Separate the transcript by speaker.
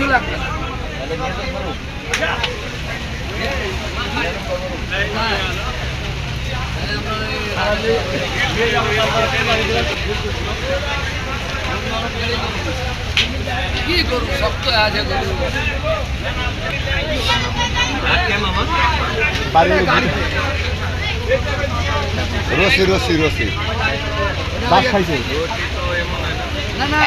Speaker 1: লাগবে কি করবো সব তো আছে
Speaker 2: রসি রসি রসি
Speaker 3: বাস খাইছে
Speaker 1: না না